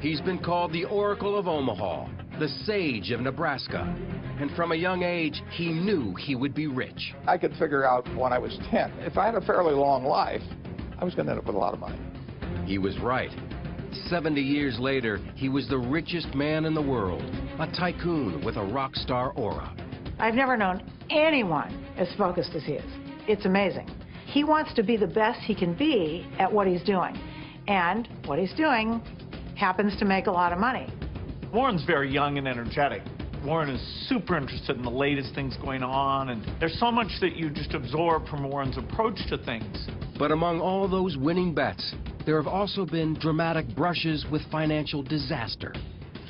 He's been called the Oracle of Omaha, the Sage of Nebraska. And from a young age, he knew he would be rich. I could figure out when I was 10, if I had a fairly long life, I was going to end up with a lot of money. He was right. 70 years later, he was the richest man in the world, a tycoon with a rock star aura. I've never known anyone as focused as he is. It's amazing. He wants to be the best he can be at what he's doing. And what he's doing happens to make a lot of money. Warren's very young and energetic. Warren is super interested in the latest things going on, and there's so much that you just absorb from Warren's approach to things. But among all those winning bets, there have also been dramatic brushes with financial disaster.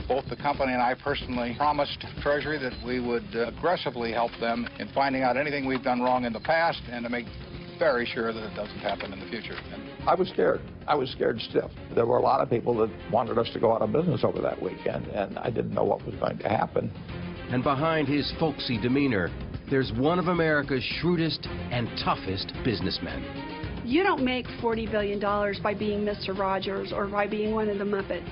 Both the company and I personally promised Treasury that we would aggressively help them in finding out anything we've done wrong in the past and to make very sure that it doesn't happen in the future. I was scared. I was scared stiff. There were a lot of people that wanted us to go out of business over that weekend, and I didn't know what was going to happen. And behind his folksy demeanor, there's one of America's shrewdest and toughest businessmen. You don't make $40 billion by being Mr. Rogers or by being one of the Muppets.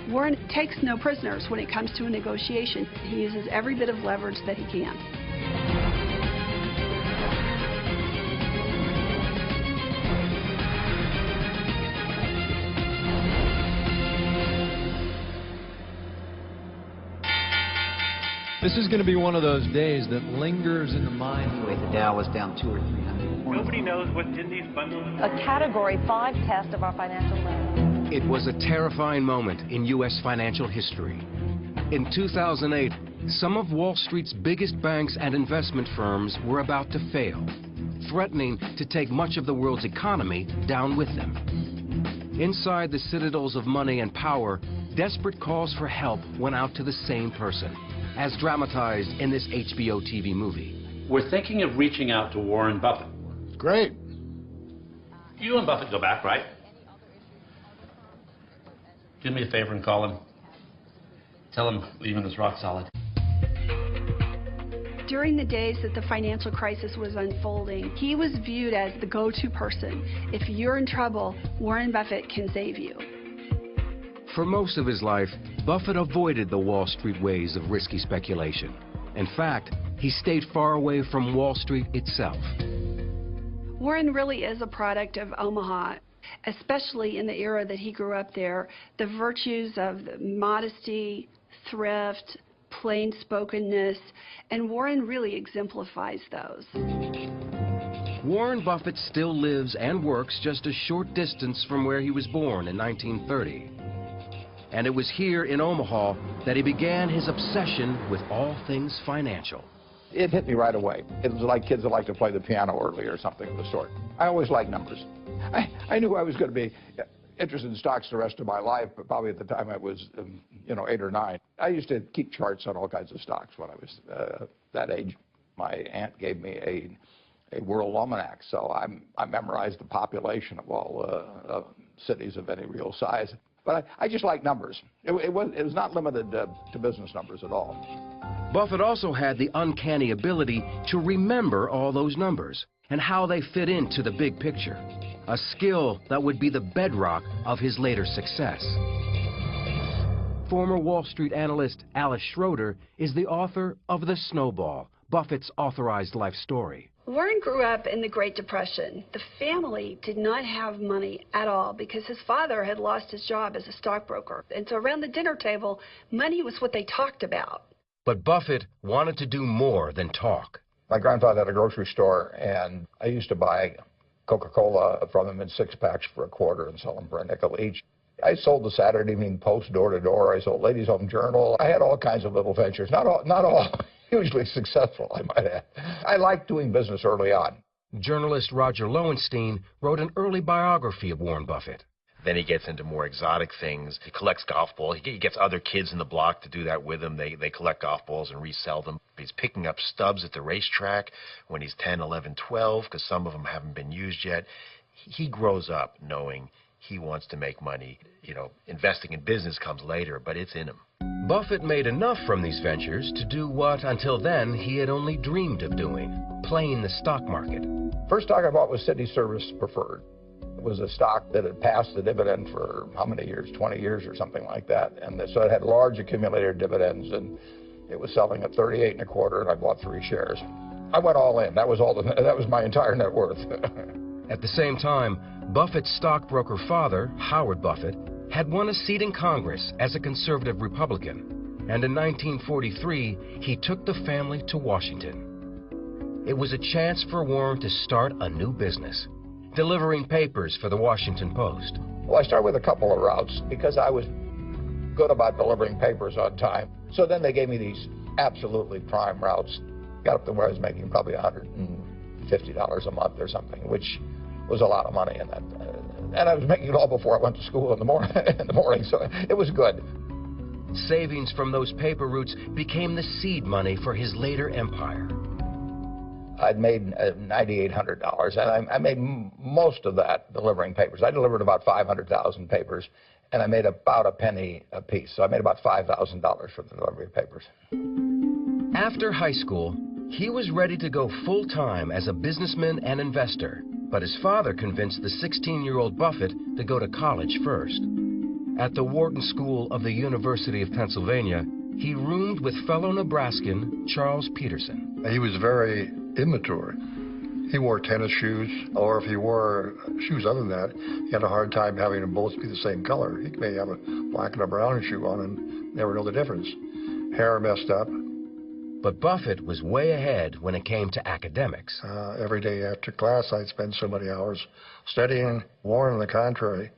Warren takes no prisoners when it comes to a negotiation. He uses every bit of leverage that he can. This is going to be one of those days that lingers in the mind. The Dow was down 200 or 300. Nobody knows what's in these bundles. A Category 5 test of our financial landscape. It was a terrifying moment in U.S. financial history. In 2008, some of Wall Street's biggest banks and investment firms were about to fail, threatening to take much of the world's economy down with them. Inside the citadels of money and power, desperate calls for help went out to the same person, as dramatized in this HBO TV movie. We're thinking of reaching out to Warren Buffett. Great. You and Buffett go back, right? Do me a favor and call him. Tell him leaving us rock solid. During the days that the financial crisis was unfolding, he was viewed as the go-to person. If you're in trouble, Warren Buffett can save you. For most of his life, Buffett avoided the Wall Street ways of risky speculation. In fact, he stayed far away from Wall Street itself. Warren really is a product of Omaha, especially in the era that he grew up there. The virtues of modesty, thrift, plain-spokenness, and Warren really exemplifies those. Warren Buffett still lives and works just a short distance from where he was born in 1930. And it was here in Omaha that he began his obsession with all things financial. It hit me right away. It was like kids that like to play the piano early or something of the sort. I always liked numbers. I knew I was going to be interested in stocks the rest of my life, but probably at the time I was, 8 or 9. I used to keep charts on all kinds of stocks when I was that age. My aunt gave me a world almanac, so I memorized the population of all cities of any real size. But I just like numbers. It was not limited to business numbers at all. Buffett also had the uncanny ability to remember all those numbers and how they fit into the big picture, a skill that would be the bedrock of his later success. Former Wall Street analyst Alice Schroeder is the author of The Snowball, Buffett's authorized life story. Warren grew up in the Great Depression. The family did not have money at all because his father had lost his job as a stockbroker. And so around the dinner table, money was what they talked about. But Buffett wanted to do more than talk. My grandfather had a grocery store, and I used to buy Coca-Cola from him in 6-packs for a quarter and sell them for a nickel each. I sold the Saturday Evening Post door to door. I sold Ladies' Home Journal. I had all kinds of little ventures, not all hugely successful, I might add. I liked doing business early on. Journalist Roger Lowenstein wrote an early biography of Warren Buffett. Then he gets into more exotic things. He collects golf balls. He gets other kids in the block to do that with him. They collect golf balls and resell them. He's picking up stubs at the racetrack when he's 10, 11, 12, because some of them haven't been used yet. He grows up knowing he wants to make money. Investing in business comes later, but it's in him. Buffett made enough from these ventures to do what, until then, he had only dreamed of doing, playing the stock market. First stock I bought was City Service Preferred. It was a stock that had passed the dividend for how many years, 20 years or something like that. And so it had large accumulated dividends, and it was selling at 38 1/4, and I bought 3 shares. I went all in. That was my entire net worth. At the same time, Buffett's stockbroker father, Howard Buffett, had won a seat in Congress as a conservative Republican, and in 1943, he took the family to Washington. It was a chance for Warren to start a new business, delivering papers for the Washington Post. Well, I started with a couple of routes because I was good about delivering papers on time. So then they gave me these absolutely prime routes. Got up to where I was making probably $150 a month or something, which was a lot of money in that. And I was making it all before I went to school in the morning, so it was good. Savings from those paper routes became the seed money for his later empire. I'd made $9,800, and I made most of that delivering papers. I delivered about 500,000 papers, and I made about a penny a piece. So I made about $5,000 for the delivery of papers. After high school, he was ready to go full-time as a businessman and investor, but his father convinced the 16-year-old Buffett to go to college first. At the Wharton School of the University of Pennsylvania, he roomed with fellow Nebraskan Charles Peterson. He was very immature. He wore tennis shoes, or if he wore shoes other than that, he had a hard time having them both be the same color. He may have a black and a brown shoe on and never know the difference. Hair messed up. But Buffett was way ahead when it came to academics. Every day after class, I'd spend so many hours studying. Warren, on the contrary,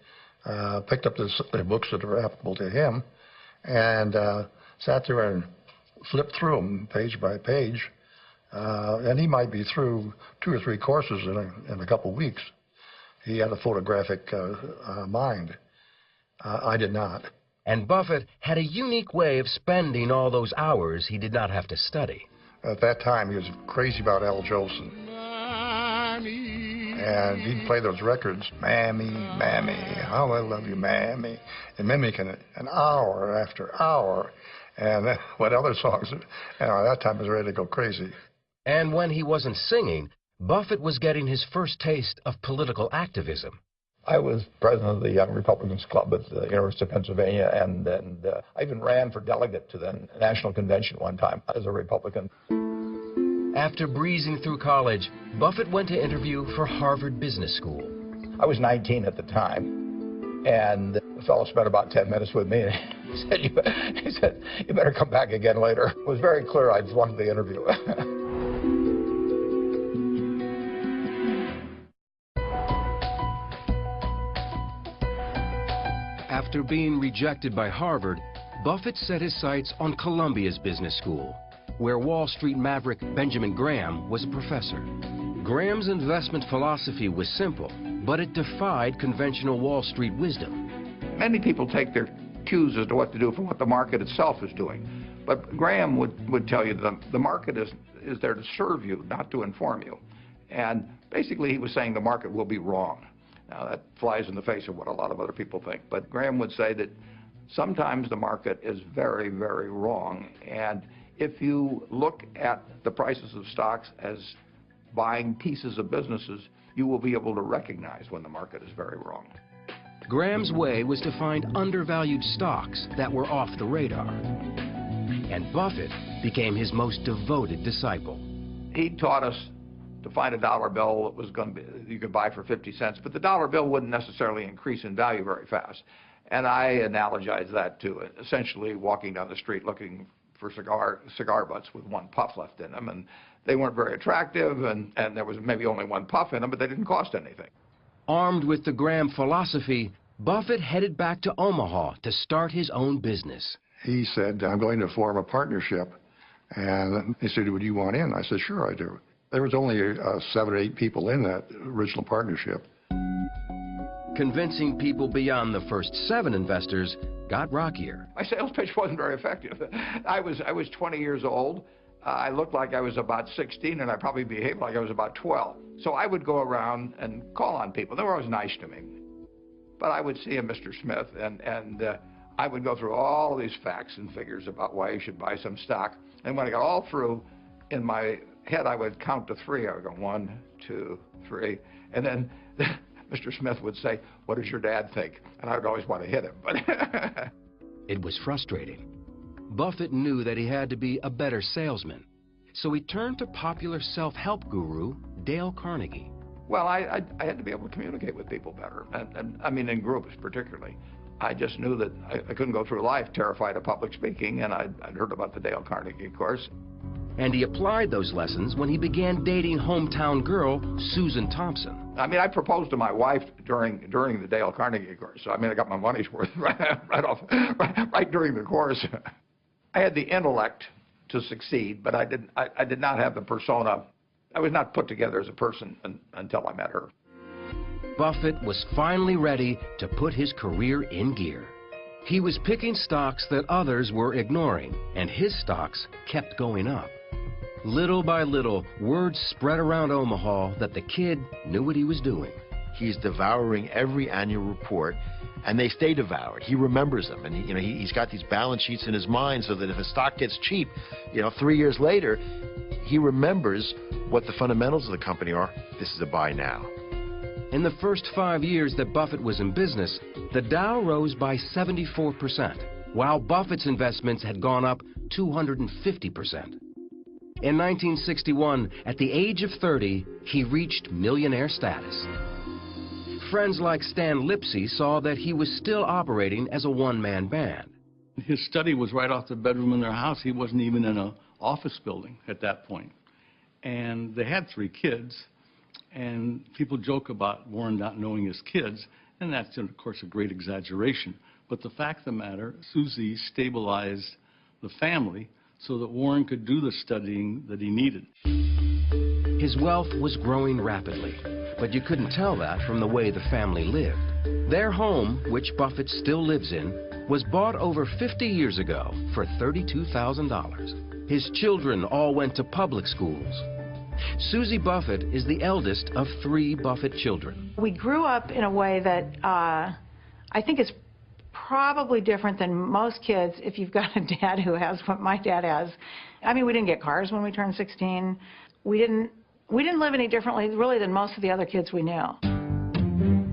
picked up the books that were applicable to him and sat there and flipped through them page by page. And he might be through 2 or 3 courses in a couple of weeks. He had a photographic mind. I did not. And Buffett had a unique way of spending all those hours he did not have to study. At that time, he was crazy about Al Jolson. And he'd play those records, Mammy, Mammy, how I love you, Mammy, and mimicking it an hour after hour. And what other songs, at that time, I was ready to go crazy. And when he wasn't singing, Buffett was getting his first taste of political activism. I was president of the Young Republicans Club at the University of Pennsylvania, and I even ran for delegate to the National Convention one time as a Republican. After breezing through college, Buffett went to interview for Harvard Business School. I was 19 at the time, and the fellow spent about 10 minutes with me. He said, you better come back again later. It was very clear I just wanted the interview. After being rejected by Harvard, Buffett set his sights on Columbia's business school, where Wall Street maverick Benjamin Graham was a professor. Graham's investment philosophy was simple, but it defied conventional Wall Street wisdom. Many people take their cues as to what to do from what the market itself is doing. But Graham would tell you that the market is there to serve you, not to inform you. And basically he was saying the market will be wrong. Now, that flies in the face of what a lot of other people think. But Graham would say that sometimes the market is very, very wrong. And if you look at the prices of stocks as buying pieces of businesses, you will be able to recognize when the market is very wrong. Graham's way was to find undervalued stocks that were off the radar. And Buffett became his most devoted disciple. He taught us to find a dollar bill that was going to be, you could buy for 50 cents, but the dollar bill wouldn't necessarily increase in value very fast. And I analogize that to essentially walking down the street looking for cigar butts with one puff left in them, and they weren't very attractive, and there was maybe only one puff in them, but they didn't cost anything. Armed with the Graham philosophy, Buffett headed back to Omaha to start his own business. He said, I'm going to form a partnership. And he said, would you want in? I said, sure, I do. There was only 7 or 8 people in that original partnership. Convincing people beyond the first 7 investors got rockier. My sales pitch wasn't very effective. I was 20 years old. I looked like I was about 16, and I probably behaved like I was about 12. So I would go around and call on people. They were always nice to me. But I would see a Mr. Smith, and I would go through all these facts and figures about why you should buy some stock. And when I got all through, in my head, I would count to 3. I would go 1, 2, 3. And then Mr. Smith would say, "What does your dad think?" And I would always want to hit him. But it was frustrating. Buffett knew that he had to be a better salesman, so he turned to popular self-help guru Dale Carnegie. Well, I had to be able to communicate with people better, and I mean in groups particularly. I just knew that I couldn't go through life terrified of public speaking, and I'd heard about the Dale Carnegie course. And he applied those lessons when he began dating hometown girl Susan Thompson. I mean, I proposed to my wife during the Dale Carnegie course, so I mean, I got my money's worth right during the course. I had the intellect to succeed, but I did not have the persona. I was not put together as a person until I met her. Buffett was finally ready to put his career in gear. He was picking stocks that others were ignoring, and his stocks kept going up. Little by little, word spread around Omaha that the kid knew what he was doing. He's devouring every annual report, and they stay devoured. He remembers them, and he's got these balance sheets in his mind so that if a stock gets cheap, 3 years later, he remembers what the fundamentals of the company are. This is a buy now. In the first 5 years that Buffett was in business, the Dow rose by 74%, while Buffett's investments had gone up 250%. In 1961, at the age of 30, he reached millionaire status. Friends like Stan Lipsey saw that he was still operating as a one-man band. His study was right off the bedroom in their house. He wasn't even in an office building at that point. And they had 3 kids. And people joke about Warren not knowing his kids, and that's, of course, a great exaggeration. But the fact of the matter, Susie stabilized the family so that Warren could do the studying that he needed. His wealth was growing rapidly, but you couldn't tell that from the way the family lived. Their home, which Buffett still lives in, was bought over 50 years ago for $32,000. His children all went to public schools. Susie Buffett is the eldest of 3 Buffett children. We grew up in a way that I think is probably different than most kids if you've got a dad who has what my dad has. I mean, we didn't get cars when we turned 16. We didn't live any differently, really, than most of the other kids we knew.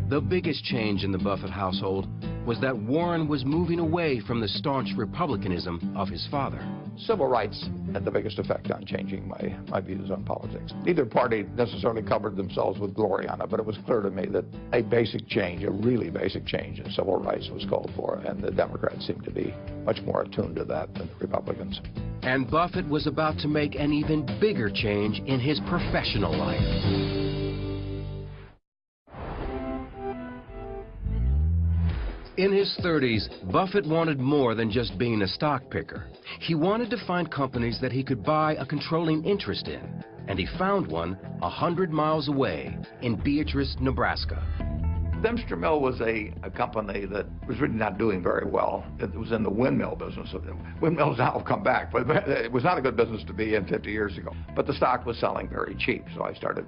The biggest change in the Buffett household was that Warren was moving away from the staunch republicanism of his father. Civil rights had the biggest effect on changing my views on politics. Neither party necessarily covered themselves with glory on it, but it was clear to me that a basic change, a really basic change in civil rights was called for, and the Democrats seemed to be much more attuned to that than the Republicans. And Buffett was about to make an even bigger change in his professional life. In his 30s, Buffett wanted more than just being a stock picker. He wanted to find companies that he could buy a controlling interest in, and he found one 100 miles away in Beatrice, Nebraska. Dempster Mill was a company that was really not doing very well. It was in the windmill business. Windmills now have come back, but it was not a good business to be in 50 years ago. But the stock was selling very cheap, so I started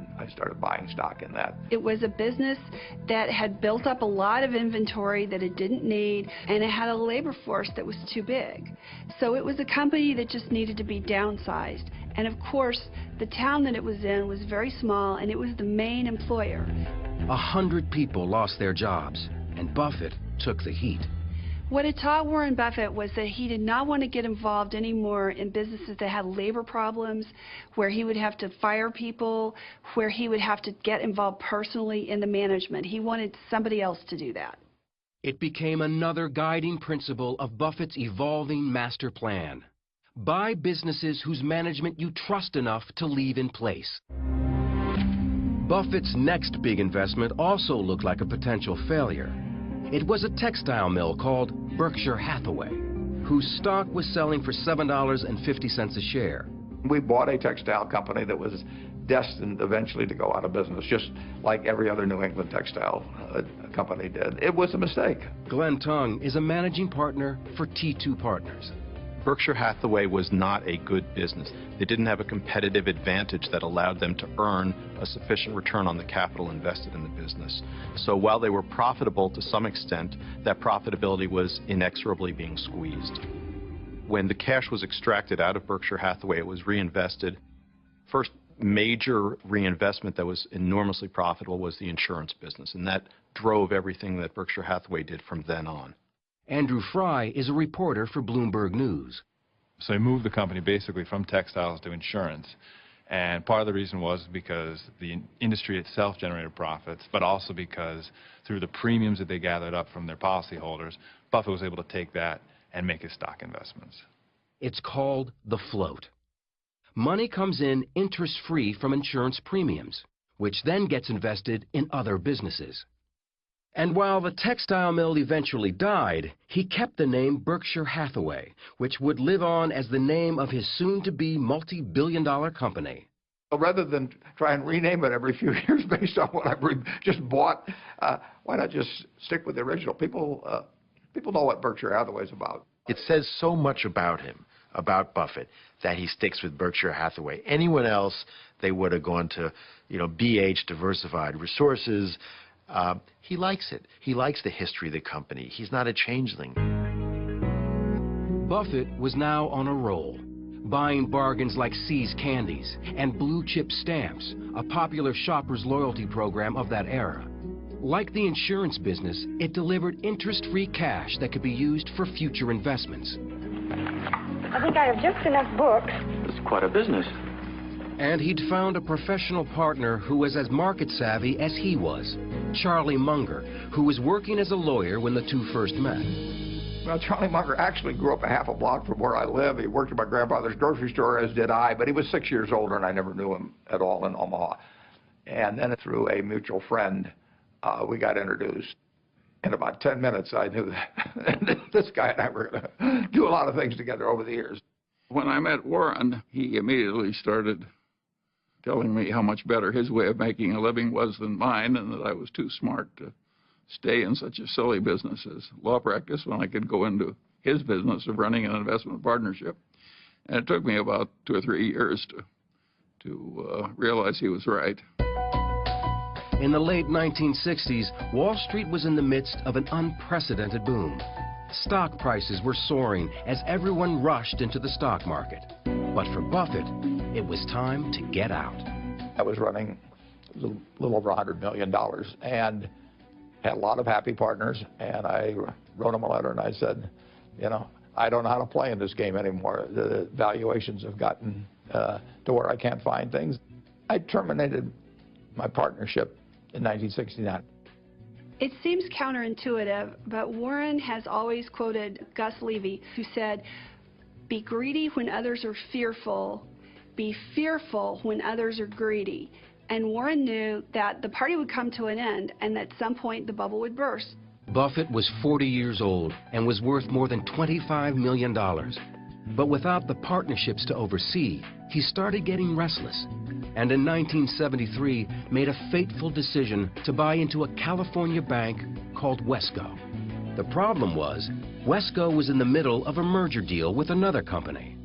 buying stock in that. It was a business that had built up a lot of inventory that it didn't need, and it had a labor force that was too big. So it was a company that just needed to be downsized. And of course, the town that it was in was very small, and it was the main employer. 100 people lost their jobs, and Buffett took the heat. What it taught Warren Buffett was that he did not want to get involved anymore in businesses that had labor problems, where he would have to fire people, where he would have to get involved personally in the management. He wanted somebody else to do that. It became another guiding principle of Buffett's evolving master plan. Buy businesses whose management you trust enough to leave in place. Buffett's next big investment also looked like a potential failure. It was a textile mill called Berkshire Hathaway, whose stock was selling for $7.50 a share. We bought a textile company that was destined eventually to go out of business, just like every other New England textile company did. It was a mistake. Glenn Tung is a managing partner for T2 Partners. Berkshire Hathaway was not a good business. They didn't have a competitive advantage that allowed them to earn a sufficient return on the capital invested in the business. So while they were profitable to some extent, that profitability was inexorably being squeezed. When the cash was extracted out of Berkshire Hathaway, it was reinvested first major reinvestment that was enormously profitable was the insurance business, and that drove everything that Berkshire Hathaway did from then on. Andrew Fry is a reporter for Bloomberg News. So he moved the company basically from textiles to insurance. And part of the reason was because the industry itself generated profits, but also because through the premiums that they gathered up from their policyholders, Buffett was able to take that and make his stock investments. It's called the float. Money comes in interest-free from insurance premiums, which then gets invested in other businesses. And while the textile mill eventually died, he kept the name Berkshire Hathaway, which would live on as the name of his soon-to-be multi-billion-dollar company. Rather than try and rename it every few years based on what I've just bought, why not just stick with the original? People know what Berkshire Hathaway is about. It says so much about him, about Buffett, that he sticks with Berkshire Hathaway. Anyone else, they would have gone to, BH, Diversified Resources. He likes it. He likes the history of the company. He's not a changeling. Buffett was now on a roll, buying bargains like See's Candies and Blue Chip Stamps, a popular shopper's loyalty program of that era. Like the insurance business, it delivered interest-free cash that could be used for future investments. I think I have just enough books. It's quite a business. And he'd found a professional partner who was as market-savvy as he was, Charlie Munger, who was working as a lawyer when the two first met. Well, Charlie Munger actually grew up a half a block from where I live. He worked at my grandfather's grocery store, as did I, but he was 6 years older, and I never knew him at all in Omaha. And then through a mutual friend, we got introduced. In about 10 minutes, I knew that this guy and I were going to do a lot of things together over the years. When I met Warren, he immediately started telling me how much better his way of making a living was than mine, and that I was too smart to stay in such a silly business as law practice when I could go into his business of running an investment partnership. And it took me about 2 or 3 years to realize he was right. In the late 1960s, Wall Street was in the midst of an unprecedented boom. Stock prices were soaring as everyone rushed into the stock market. But for Buffett, it was time to get out. I was running a little over $100 million and had a lot of happy partners. And I wrote them a letter and I said, I don't know how to play in this game anymore. The valuations have gotten to where I can't find things. I terminated my partnership in 1969. It seems counterintuitive, but Warren has always quoted Gus Levy, who said, "Be greedy when others are fearful, be fearful when others are greedy." And Warren knew that the party would come to an end and at some point the bubble would burst. Buffett was 40 years old and was worth more than $25 million. But without the partnerships to oversee, he started getting restless, and in 1973 made a fateful decision to buy into a California bank called Wesco. The problem was, Wesco was in the middle of a merger deal with another company.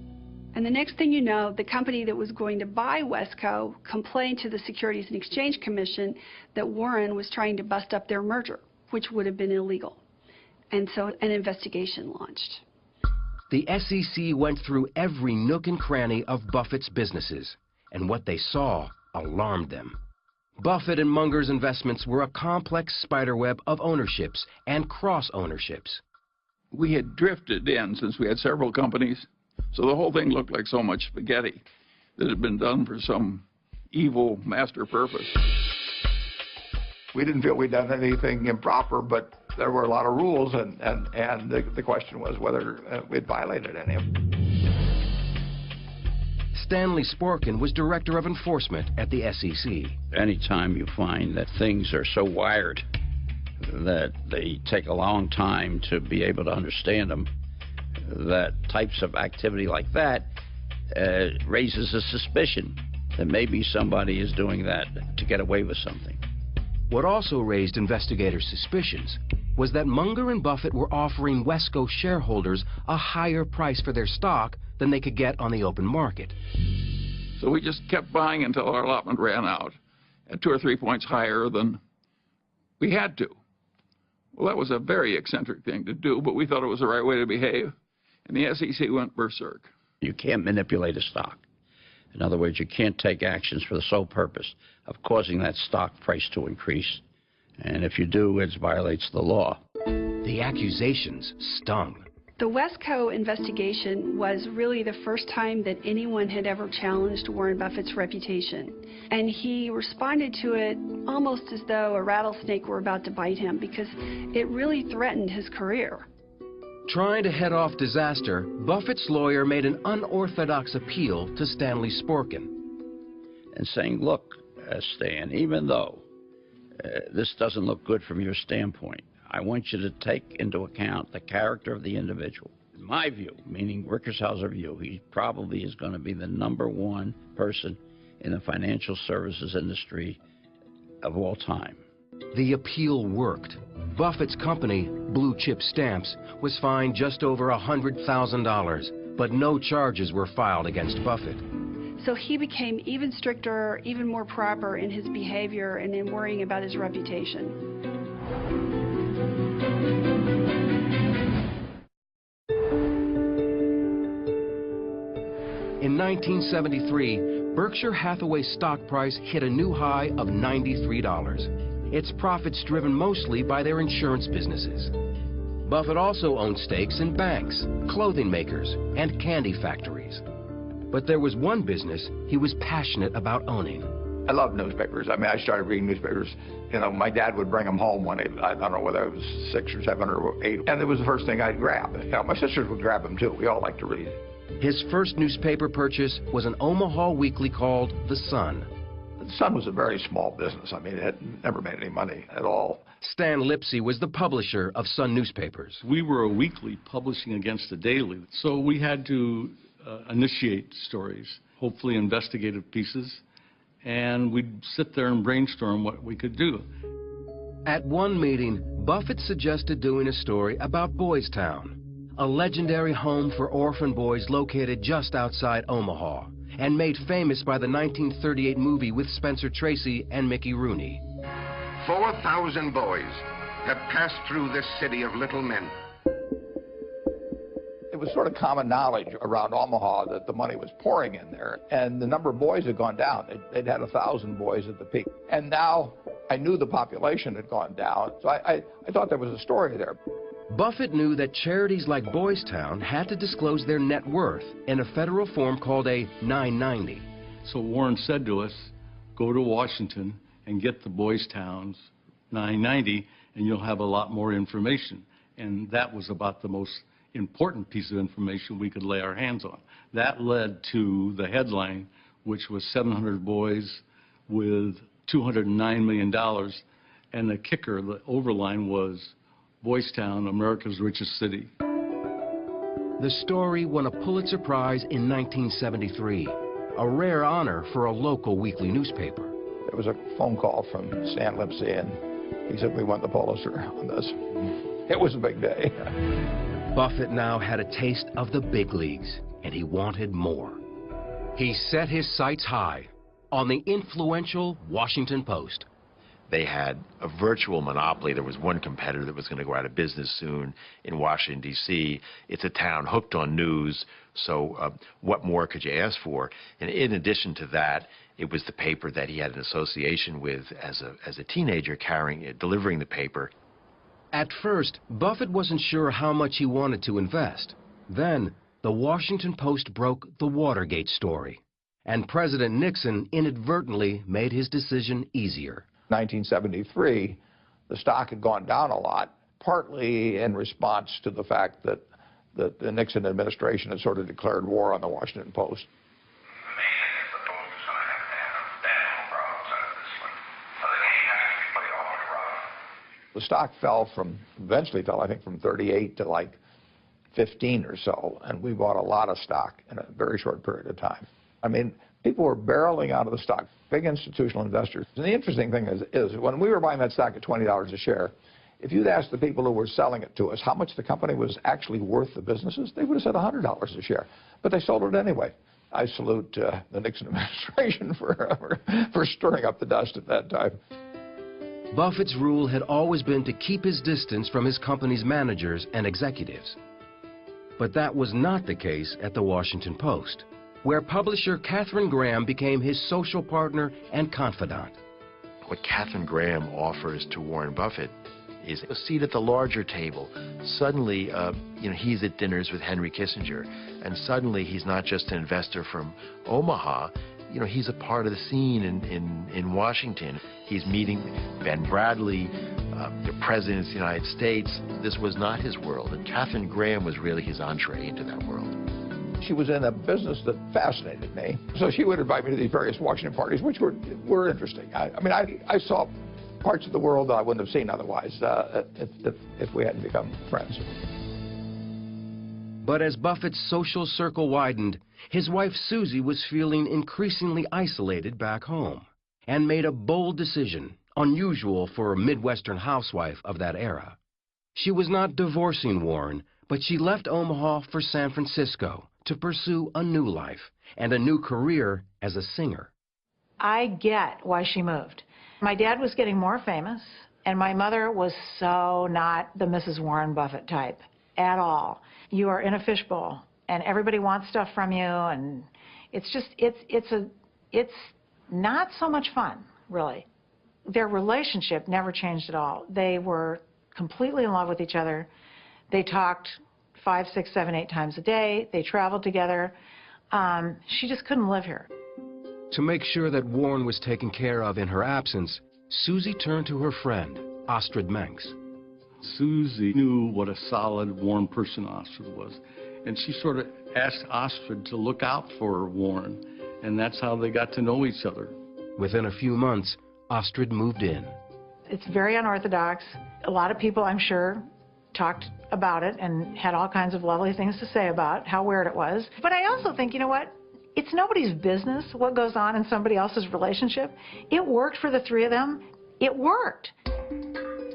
And the next thing you know, the company that was going to buy Wesco complained to the Securities and Exchange Commission that Warren was trying to bust up their merger, which would have been illegal. And so an investigation launched. The SEC went through every nook and cranny of Buffett's businesses, and what they saw alarmed them. Buffett and Munger's investments were a complex spiderweb of ownerships and cross-ownerships. We had drifted in since we had several companies, so the whole thing looked like so much spaghetti that had been done for some evil master purpose. We didn't feel we'd done anything improper, but there were a lot of rules, and the question was whether we'd violated any of them. Stanley Sporkin was director of enforcement at the SEC. Anytime you find that things are so wired that they take a long time to be able to understand them, that types of activity like that raises a suspicion that maybe somebody is doing that to get away with something. What also raised investigators' suspicions was that Munger and Buffett were offering Wesco shareholders a higher price for their stock than they could get on the open market. So we just kept buying until our allotment ran out at 2 or 3 points higher than we had to. Well, that was a very eccentric thing to do, but we thought it was the right way to behave, and the SEC went berserk. You can't manipulate a stock. In other words, you can't take actions for the sole purpose of causing that stock price to increase. And if you do, it violates the law. The accusations stung. The Wesco investigation was really the first time that anyone had ever challenged Warren Buffett's reputation. And he responded to it almost as though a rattlesnake were about to bite him, because it really threatened his career. Trying to head off disaster, Buffett's lawyer made an unorthodox appeal to Stanley Sporkin. And saying, look, Stan, even though this doesn't look good from your standpoint, I want you to take into account the character of the individual. In my view, meaning Rickershauser view, he probably is going to be the #1 person in the financial services industry of all time. The appeal worked. Buffett's company, Blue Chip Stamps, was fined just over $100,000, but no charges were filed against Buffett. So he became even stricter, even more proper in his behavior and in worrying about his reputation. In 1973, Berkshire Hathaway's stock price hit a new high of $93. Its profits driven mostly by their insurance businesses. Buffett also owned stakes in banks, clothing makers, and candy factories. But there was one business he was passionate about owning. I love newspapers. I mean, I started reading newspapers. You know, my dad would bring them home when I don't know whether I was 6 or 7 or 8, and it was the first thing I'd grab. You know, my sisters would grab them too. We all liked to read. His first newspaper purchase was an Omaha weekly called The Sun. The Sun was a very small business. I mean, it had never made any money at all. Stan Lipsey was the publisher of Sun newspapers. We were a weekly publishing against a daily, so we had to initiate stories, hopefully investigative pieces, and we'd sit there and brainstorm what we could do. At one meeting, Buffett suggested doing a story about Boys Town, a legendary home for orphan boys located just outside Omaha, and made famous by the 1938 movie with Spencer Tracy and Mickey Rooney. 4,000 boys have passed through this city of little men. It was sort of common knowledge around Omaha that the money was pouring in there, and the number of boys had gone down. They'd had 1,000 boys at the peak. And now I knew the population had gone down, so I thought there was a story there. Buffett knew that charities like Boys Town had to disclose their net worth in a federal form called a 990. So Warren said to us, go to Washington and get the Boys Town's 990, and you'll have a lot more information. And that was about the most important piece of information we could lay our hands on. That led to the headline, which was 700 boys with $209 million. And the kicker, the overline was Boys Town, America's richest city. The story won a Pulitzer Prize in 1973, a rare honor for a local weekly newspaper. There was a phone call from Stan Lipsey, and he said, we won the Pulitzer on this. It was a big day. Buffett now had a taste of the big leagues, and he wanted more. He set his sights high on the influential Washington Post. They had a virtual monopoly. There was one competitor that was going to go out of business soon in Washington, D.C. It's a town hooked on news, so what more could you ask for? And in addition to that, it was the paper that he had an association with as a teenager, delivering the paper. At first, Buffett wasn't sure how much he wanted to invest. Then, the Washington Post broke the Watergate story, and President Nixon inadvertently made his decision easier. 1973, the stock had gone down a lot, partly in response to the fact that the Nixon administration had sort of declared war on the Washington Post. The stock eventually fell, I think, from 38 to like 15 or so, and we bought a lot of stock in a very short period of time. I mean, people were barreling out of the stock, big institutional investors. And the interesting thing is when we were buying that stock at $20 a share, if you'd asked the people who were selling it to us how much the company was actually worth the businesses, they would have said $100 a share. But they sold it anyway. I salute the Nixon administration for stirring up the dust at that time. Buffett's rule had always been to keep his distance from his company's managers and executives. But that was not the case at the Washington Post. where publisher Katharine Graham became his social partner and confidant. What Katharine Graham offers to Warren Buffett is a seat at the larger table. Suddenly, he's at dinners with Henry Kissinger, and suddenly he's not just an investor from Omaha. He's a part of the scene in Washington. He's meeting Ben Bradley, the President of the United States. This was not his world, and Katharine Graham was really his entree into that world. She was in a business that fascinated me, so she would invite me to these various Washington parties, which were interesting. I saw parts of the world that I wouldn't have seen otherwise if we hadn't become friends. But as Buffett's social circle widened, his wife Susie was feeling increasingly isolated back home and made a bold decision, unusual for a Midwestern housewife of that era. She was not divorcing Warren, but she left Omaha for San Francisco to pursue a new life and a new career as a singer. I get why she moved. My dad was getting more famous, and my mother was so not the Mrs. Warren Buffett type at all. You are in a fishbowl, and everybody wants stuff from you, and it's not so much fun, really. Their relationship never changed at all. They were completely in love with each other. They talked 5, 6, 7, 8 times a day. They traveled together. She just couldn't live here. To make sure that Warren was taken care of in her absence, Susie turned to her friend, Astrid Menks. Susie knew what a solid, warm person Astrid was, and she sort of asked Astrid to look out for Warren, and that's how they got to know each other. Within a few months, Astrid moved in. It's very unorthodox. A lot of people, I'm sure, talked about it and had all kinds of lovely things to say about how weird it was. But I also think, you know what? It's nobody's business what goes on in somebody else's relationship. It worked for the three of them. It worked.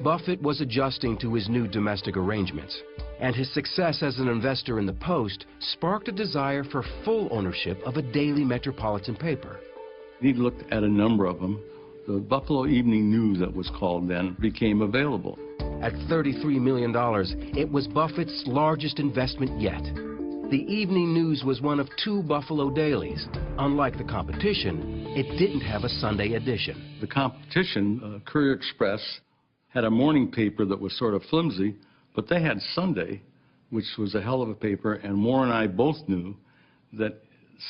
Buffett was adjusting to his new domestic arrangements, and his success as an investor in the Post sparked a desire for full ownership of a daily metropolitan paper. He looked at a number of them. The Buffalo Evening News, that was called then, became available. At $33 million, it was Buffett's largest investment yet. The Evening News was one of 2 Buffalo dailies. Unlike the competition, it didn't have a Sunday edition. The competition, Courier Express, had a morning paper that was sort of flimsy, but they had Sunday, which was a hell of a paper, and Warren and I both knew that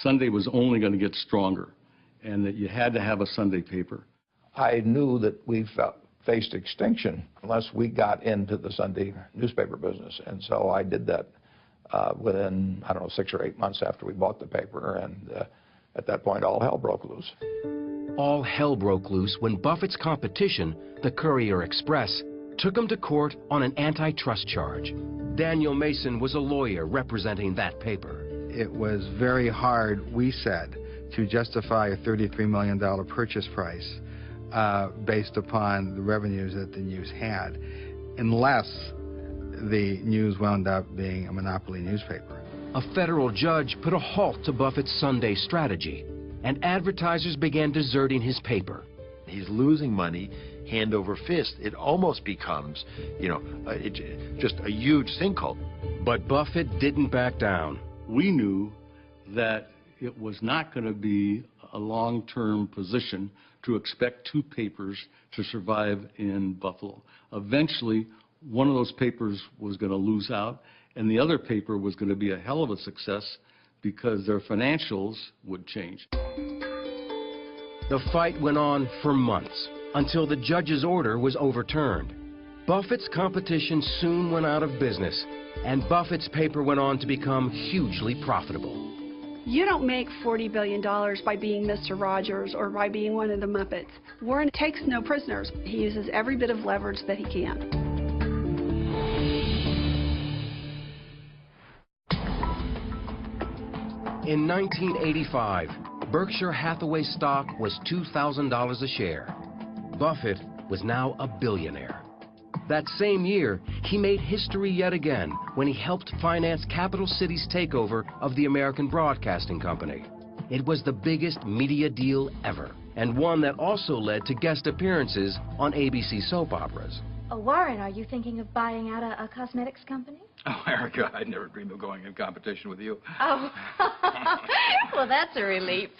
Sunday was only going to get stronger and that you had to have a Sunday paper. I knew that we faced extinction unless we got into the Sunday newspaper business, and so I did that within, 6 or 8 months after we bought the paper, and at that point all hell broke loose. All hell broke loose when Buffett's competition, the Courier Express, took him to court on an antitrust charge. Daniel Mason was a lawyer representing that paper. It was very hard, we said, to justify a $33 million purchase price based upon the revenues that the News had, unless the News wound up being a monopoly newspaper. A federal judge put a halt to Buffett's Sunday strategy, and advertisers began deserting his paper. He's losing money hand over fist. It almost becomes, just a huge sinkhole. But Buffett didn't back down. We knew that it was not going to be a long-term position to expect 2 papers to survive in Buffalo. Eventually, one of those papers was going to lose out, and the other paper was going to be a hell of a success because their financials would change. The fight went on for months until the judge's order was overturned. Buffett's competition soon went out of business, and Buffett's paper went on to become hugely profitable. You don't make $40 billion by being Mr. Rogers or by being one of the Muppets. Warren takes no prisoners. He uses every bit of leverage that he can. In 1985, Berkshire Hathaway stock was $2,000 a share. Buffett was now a billionaire. That same year, he made history yet again when he helped finance Capital City's takeover of the American Broadcasting Company. It was the biggest media deal ever, and one that also led to guest appearances on ABC soap operas. Warren, are you thinking of buying out a cosmetics company? Oh, Erica, I'd never dream of going in competition with you. Oh, well, that's a relief.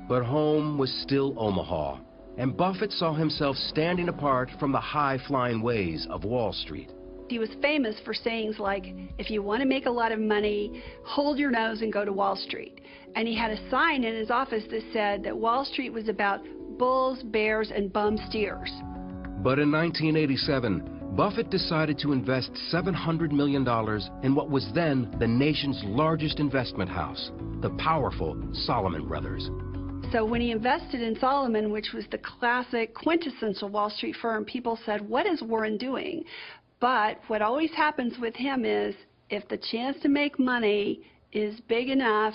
But home was still Omaha, and Buffett saw himself standing apart from the high-flying ways of Wall Street. He was famous for sayings like, if you want to make a lot of money, hold your nose and go to Wall Street. And he had a sign in his office that said that Wall Street was about bulls, bears, and bum steers. But in 1987, Buffett decided to invest $700 million in what was then the nation's largest investment house, the powerful Salomon Brothers. So when he invested in Salomon, which was the classic quintessential Wall Street firm, people said, what is Warren doing? But what always happens with him is if the chance to make money is big enough,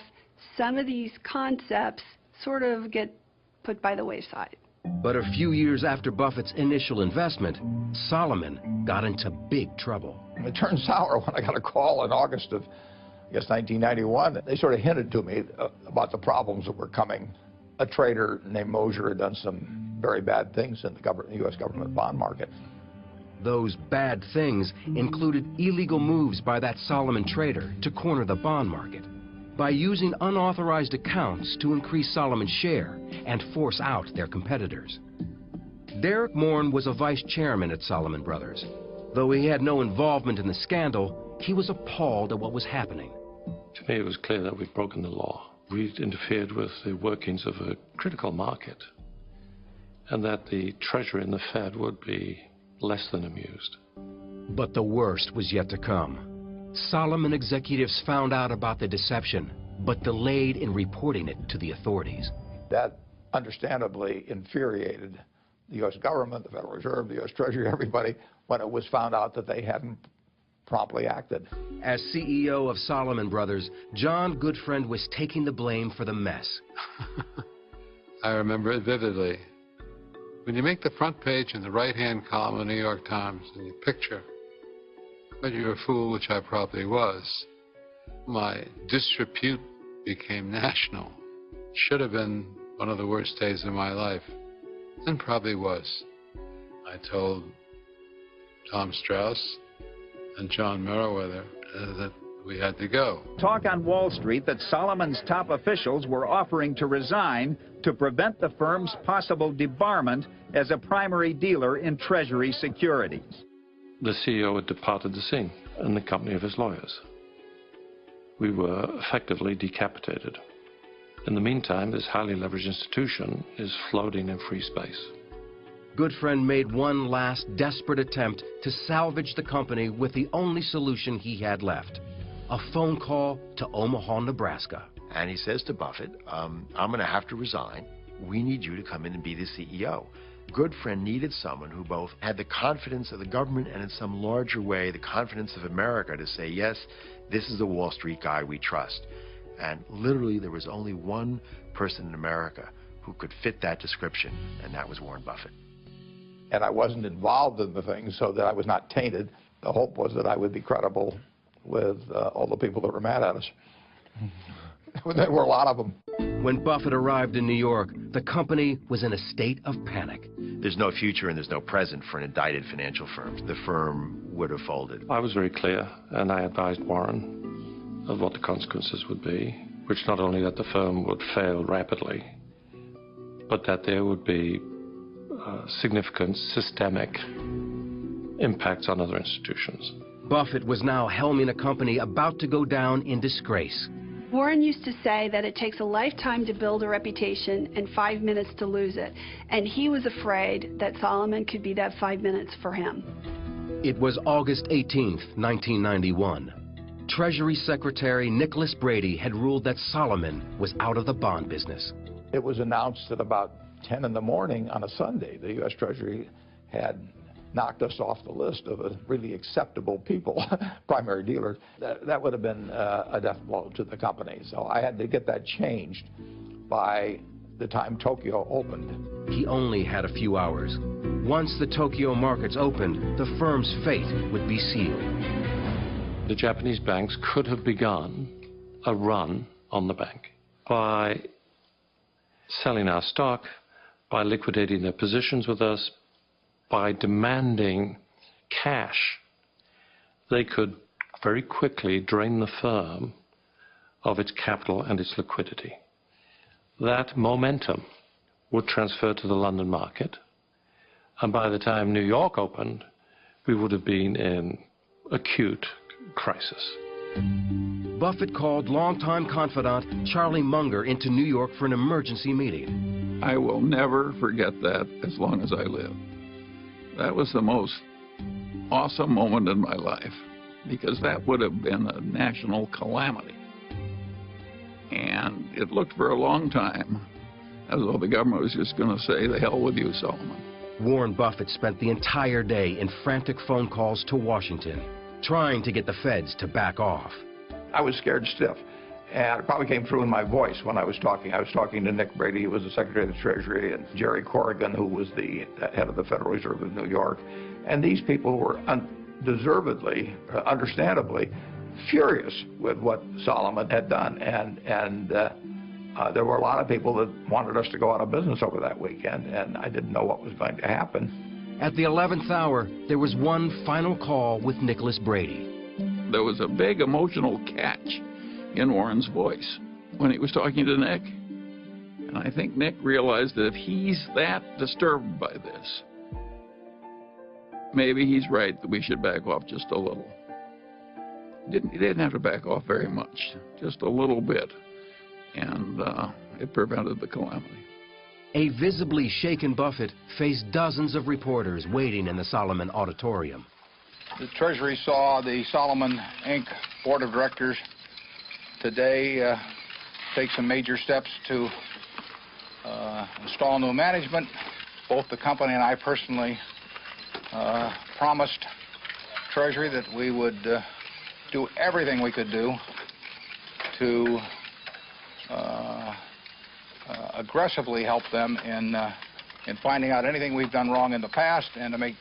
some of these concepts sort of get put by the wayside. But a few years after Buffett's initial investment, Salomon got into big trouble. It turned sour when I got a call in August of, I guess, 1991. They sort of hinted to me about the problems that were coming. A trader named Mosier had done some very bad things in the U.S. government bond market. Those bad things included illegal moves by that Salomon trader to corner the bond market by using unauthorized accounts to increase Salomon's share and force out their competitors. Derek Morn was a vice chairman at Salomon Brothers. Though he had no involvement in the scandal, he was appalled at what was happening. To me, it was clear that we'd broken the law. We'd interfered with the workings of a critical market, and that the Treasury and the Fed would be less than amused. But the worst was yet to come. Salomon executives found out about the deception, but delayed in reporting it to the authorities. That understandably infuriated the U.S. government, the Federal Reserve, the U.S. Treasury, everybody, when it was found out that they hadn't promptly acted. As CEO of Salomon Brothers, John Goodfriend was taking the blame for the mess. I remember it vividly. When you make the front page in the right-hand column of the New York Times and you picture, but you're a fool, which I probably was, my disrepute became national. Should have been one of the worst days of my life, and probably was. I told Tom Strauss and John Meriwether that we had to go. Talk on Wall Street that Salomon's top officials were offering to resign to prevent the firm's possible debarment as a primary dealer in Treasury securities. The CEO had departed the scene in the company of his lawyers. We were effectively decapitated. In the meantime, this highly leveraged institution is floating in free space. Goodfriend made one last desperate attempt to salvage the company with the only solution he had left, a phone call to Omaha, Nebraska. And he says to Buffett, I'm going to have to resign. We need you to come in and be the CEO. Goodfriend needed someone who both had the confidence of the government and in some larger way the confidence of America to say, yes, this is the Wall Street guy we trust. And literally there was only one person in America who could fit that description, and that was Warren Buffett. And I wasn't involved in the thing so that I was not tainted. The hope was that I would be credible with all the people that were mad at us. There were a lot of them. When Buffett arrived in New York, the company was in a state of panic. There's no future and there's no present for an indicted financial firm. The firm would have folded. I was very clear, and I advised Warren of what the consequences would be, which not only that the firm would fail rapidly, but that there would be significant systemic impacts on other institutions. Buffett was now helming a company about to go down in disgrace. Warren used to say that it takes a lifetime to build a reputation and 5 minutes to lose it. And he was afraid that Salomon could be that 5 minutes for him. It was August 18th, 1991. Treasury Secretary Nicholas Brady had ruled that Salomon was out of the bond business. It was announced at about 10 in the morning on a Sunday. The U.S. Treasury had knocked us off the list of really acceptable people, primary dealers. That would have been a death blow to the company. So I had to get that changed by the time Tokyo opened. He only had a few hours. Once the Tokyo markets opened, the firm's fate would be sealed. The Japanese banks could have begun a run on the bank by selling our stock, by liquidating their positions with us, by demanding cash they could very quickly drain the firm of its capital and its liquidity. That momentum would transfer to the London market, and by the time New York opened, we would have been in acute crisis. Buffett called longtime confidant Charlie Munger into New York for an emergency meeting. I will never forget that as long as I live. That was the most awesome moment in my life, because that would have been a national calamity. And it looked for a long time as though the government was just going to say, the hell with you, Solomon. Warren Buffett spent the entire day in frantic phone calls to Washington, trying to get the feds to back off. I was scared stiff, and it probably came through in my voice when I was talking. I was talking to Nick Brady, who was the Secretary of the Treasury, and Jerry Corrigan, who was the head of the Federal Reserve of New York. And these people were undeservedly, understandably, furious with what Solomon had done. And there were a lot of people that wanted us to go out of business over that weekend, and I didn't know what was going to happen. At the 11th hour, there was one final call with Nicholas Brady. There was a big emotional catch in Warren's voice when he was talking to Nick. And I think Nick realized that if he's that disturbed by this, maybe he's right that we should back off just a little. He didn't have to back off very much, just a little bit. And it prevented the calamity. A visibly shaken Buffett faced dozens of reporters waiting in the Solomon Auditorium. The Treasury saw the Solomon Inc. Board of Directors today take some major steps to install new management. Both the company and I personally promised Treasury that we would do everything we could do to aggressively help them in finding out anything we've done wrong in the past and to make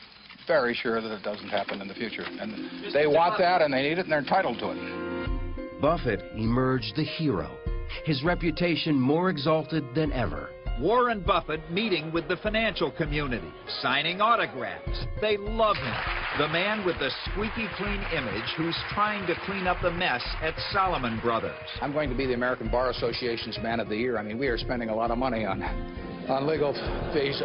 very sure that it doesn't happen in the future. And they want that, and they need it, and they're entitled to it. Buffett emerged the hero, his reputation more exalted than ever. Warren Buffett meeting with the financial community, signing autographs. They love him. The man with the squeaky clean image who's trying to clean up the mess at Solomon Brothers. I'm going to be the American Bar Association's Man of the Year. I mean, we are spending a lot of money on legal fees.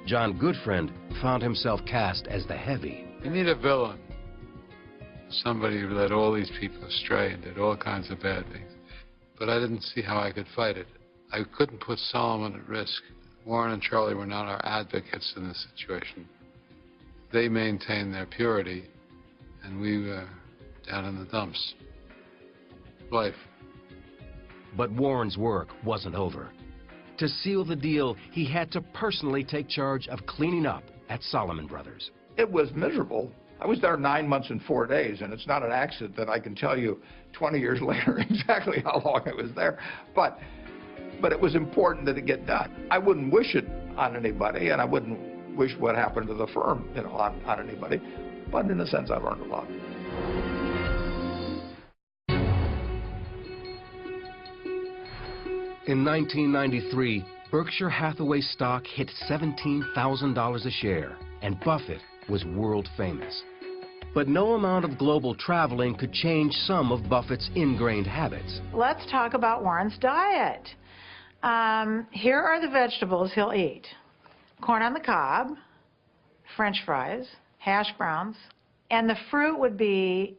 John Goodfriend found himself cast as the heavy. You need a villain. Somebody who led all these people astray and did all kinds of bad things. But I didn't see how I could fight it. I couldn't put Solomon at risk. Warren and Charlie were not our advocates in this situation. They maintained their purity, and we were down in the dumps. Life. But Warren's work wasn't over. To seal the deal, he had to personally take charge of cleaning up at Solomon Brothers. It was miserable. I was there 9 months and 4 days, and it's not an accident that I can tell you 20 years later exactly how long I was there. But it was important that it get done. I wouldn't wish it on anybody, and I wouldn't wish what happened to the firm, on anybody. But in a sense, I learned a lot. In 1993, Berkshire Hathaway stock hit $17,000 a share, and Buffett was world famous. But no amount of global traveling could change some of Buffett's ingrained habits. Let's talk about Warren's diet. Here are the vegetables he'll eat. Corn on the cob, French fries, hash browns, and the fruit would be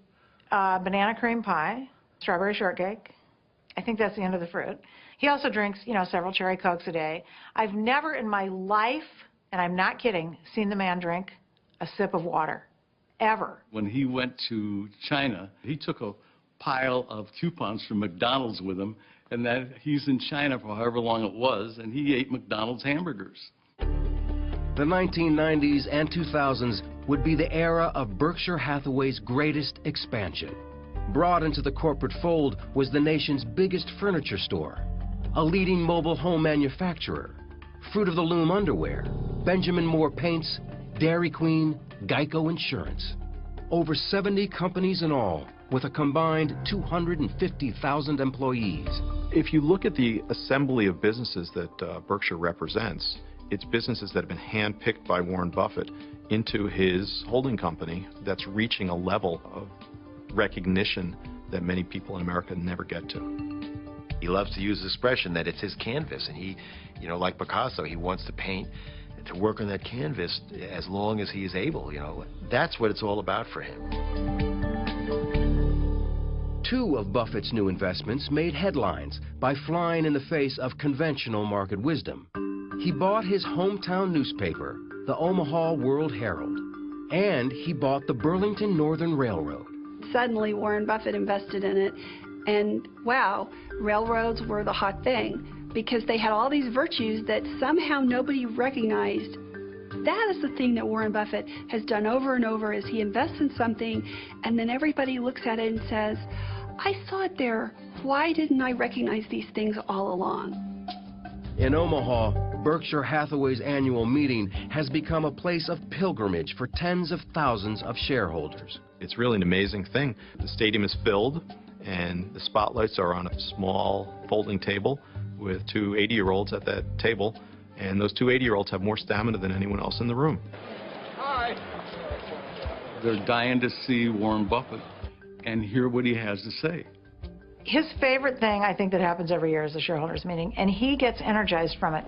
banana cream pie, strawberry shortcake. I think that's the end of the fruit. He also drinks, several cherry Cokes a day. I've never in my life, and I'm not kidding, seen the man drink a sip of water, ever. When he went to China, he took a pile of coupons from McDonald's with him, and that he's in China for however long it was, and he ate McDonald's hamburgers. The 1990s and 2000s would be the era of Berkshire Hathaway's greatest expansion. Brought into the corporate fold was the nation's biggest furniture store, a leading mobile home manufacturer, Fruit of the Loom underwear, Benjamin Moore paints, Dairy Queen, Geico Insurance. Over 70 companies in all, with a combined 250,000 employees. If you look at the assembly of businesses that Berkshire represents, It's businesses that have been handpicked by Warren Buffett into his holding company that's reaching a level of recognition that many people in America never get to. He loves to use the expression that it's his canvas, and he, you know, like Picasso, he wants to paint, to work on that canvas as long as he is able, you know. That's what it's all about for him. Two of Buffett's new investments made headlines by flying in the face of conventional market wisdom. He bought his hometown newspaper, the Omaha World Herald, and he bought the Burlington Northern Railroad. Suddenly, Warren Buffett invested in it, and wow, railroads were the hot thing because they had all these virtues that somehow nobody recognized. That is the thing that Warren Buffett has done over and over, is he invests in something and then everybody looks at it and says, I saw it there. Why didn't I recognize these things all along? In Omaha, Berkshire Hathaway's annual meeting has become a place of pilgrimage for tens of thousands of shareholders. It's really an amazing thing. The stadium is filled, and the spotlights are on a small folding table with two 80-year-olds at that table, and those two 80-year-olds have more stamina than anyone else in the room. Hi. They're dying to see Warren Buffett and hear what he has to say. His favorite thing, I think, that happens every year is the shareholders meeting, and he gets energized from it.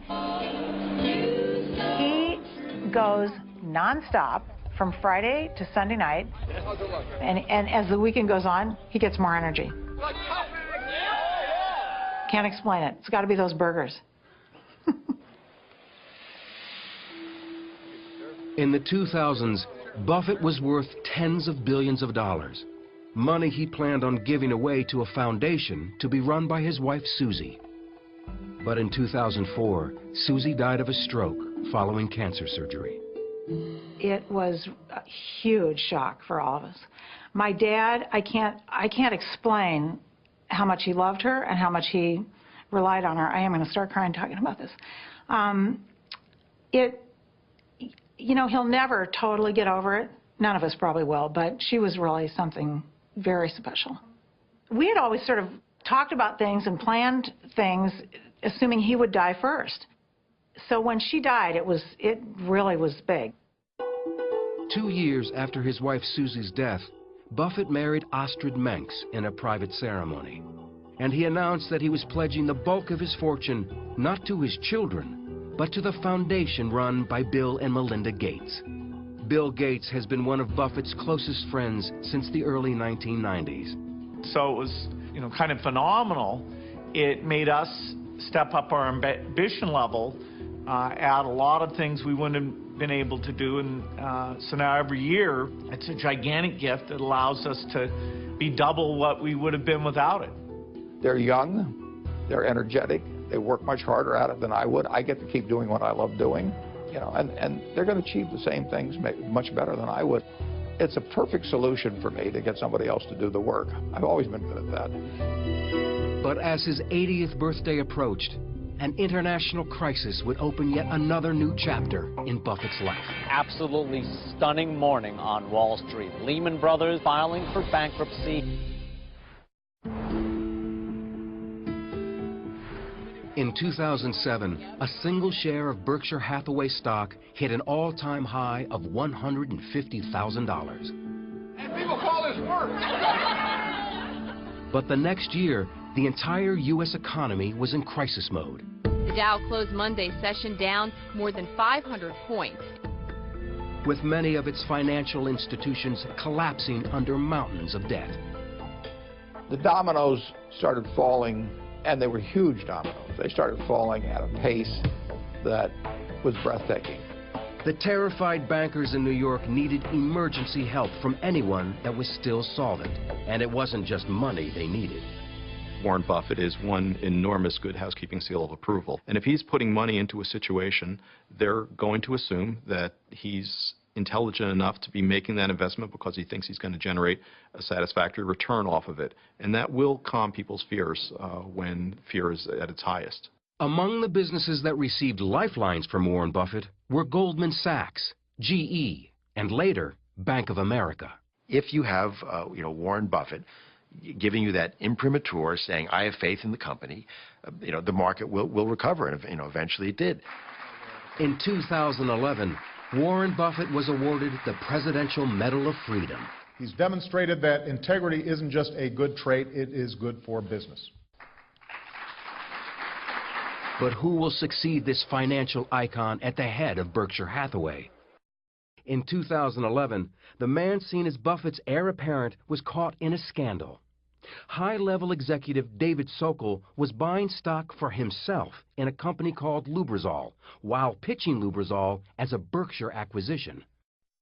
He goes nonstop from Friday to Sunday night, and as the weekend goes on, he gets more energy. Can't explain it. It's got to be those burgers. In the 2000s, Buffett was worth tens of billions of dollars, money he planned on giving away to a foundation to be run by his wife, Susie. But in 2004, Susie died of a stroke following cancer surgery. It was a huge shock for all of us. My dad, I can't explain how much he loved her and how much he relied on her. I am going to start crying talking about this. You know, he'll never totally get over it. None of us probably will, but she was really something very special. We had always sort of talked about things and planned things assuming he would die first. So when she died, it really was big. 2 years after his wife Susie's death, Buffett married Astrid Menks in a private ceremony. And he announced that he was pledging the bulk of his fortune not to his children, but to the foundation run by Bill and Melinda Gates. Bill Gates has been one of Buffett's closest friends since the early 1990s. So it was, you know, kind of phenomenal. It made us step up our ambition level, add a lot of things we wouldn't have been able to do. And so now every year, it's a gigantic gift that allows us to be double what we would have been without it. They're young, they're energetic, they work much harder at it than I would. I get to keep doing what I love doing, you know, and they're going to achieve the same things much better than I would. It's a perfect solution for me to get somebody else to do the work. I've always been good at that. But as his 80th birthday approached, an international crisis would open yet another new chapter in Buffett's life. Absolutely stunning morning on Wall Street. Lehman Brothers filing for bankruptcy. In 2007, a single share of Berkshire Hathaway stock hit an all-time high of $150,000. And people call this work. But the next year, the entire U.S. economy was in crisis mode. The Dow closed Monday's session down more than 500 points, with many of its financial institutions collapsing under mountains of debt. The dominoes started falling, and they were huge dominoes. They started falling at a pace that was breathtaking. The terrified bankers in New York needed emergency help from anyone that was still solvent. And it wasn't just money they needed. Warren Buffett is one enormous good housekeeping seal of approval. And if he's putting money into a situation, they're going to assume that he's intelligent enough to be making that investment because he thinks he's going to generate a satisfactory return off of it. And that will calm people's fears when fear is at its highest. Among the businesses that received lifelines from Warren Buffett were Goldman Sachs, GE, and later, Bank of America. If you have, Warren Buffett giving you that imprimatur saying, I have faith in the company, the market will recover, and, eventually it did. In 2011, Warren Buffett was awarded the Presidential Medal of Freedom. He's demonstrated that integrity isn't just a good trait, it is good for business. But who will succeed this financial icon at the head of Berkshire Hathaway? In 2011, the man seen as Buffett's heir apparent was caught in a scandal. High-level executive David Sokol was buying stock for himself in a company called Lubrizol, while pitching Lubrizol as a Berkshire acquisition.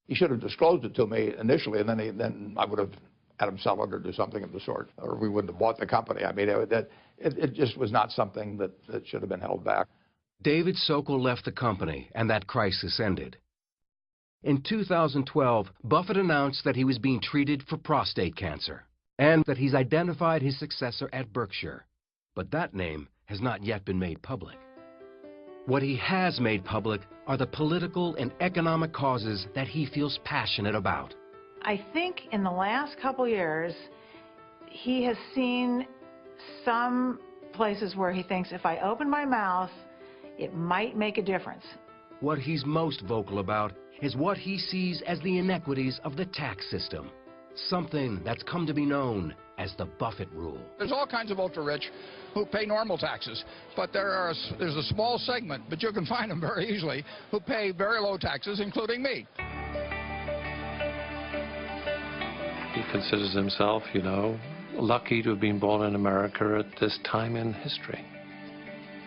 He should have disclosed it to me initially, and then I would have had him sell it or do something of the sort, or we wouldn't have bought the company. I mean, it just was not something that should have been held back. David Sokol left the company, and that crisis ended. In 2012, Buffett announced that he was being treated for prostate cancer, and that he's identified his successor at Berkshire. But that name has not yet been made public. What he has made public are the political and economic causes that he feels passionate about. I think in the last couple years, he has seen some places where he thinks if I open my mouth, it might make a difference. What he's most vocal about is what he sees as the inequities of the tax system, something that's come to be known as the Buffett rule. There's all kinds of ultra-rich who pay normal taxes, but there's a small segment, but you can find them very easily, who pay very low taxes, including me. He considers himself, you know, lucky to have been born in America at this time in history.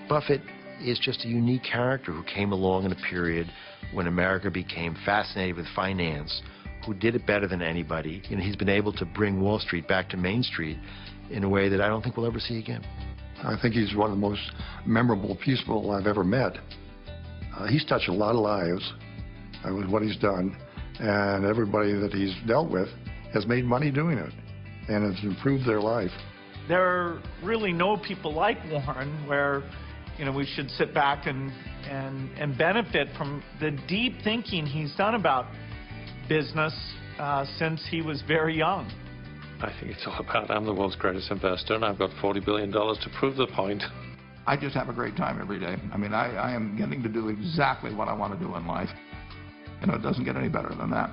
Buffett is just a unique character who came along in a period when America became fascinated with finance, who did it better than anybody. And he's been able to bring Wall Street back to Main Street in a way that I don't think we'll ever see again. I think he's one of the most memorable people I've ever met. He's touched a lot of lives with what he's done, and everybody that he's dealt with has made money doing it, and it's improved their life. There are really no people like Warren where, you know, we should sit back and benefit from the deep thinking he's done about business since he was very young. I think it's all about, I'm the world's greatest investor, and I've got $40 billion to prove the point. I just have a great time every day. I mean, I am getting to do exactly what I want to do in life. You know, it doesn't get any better than that.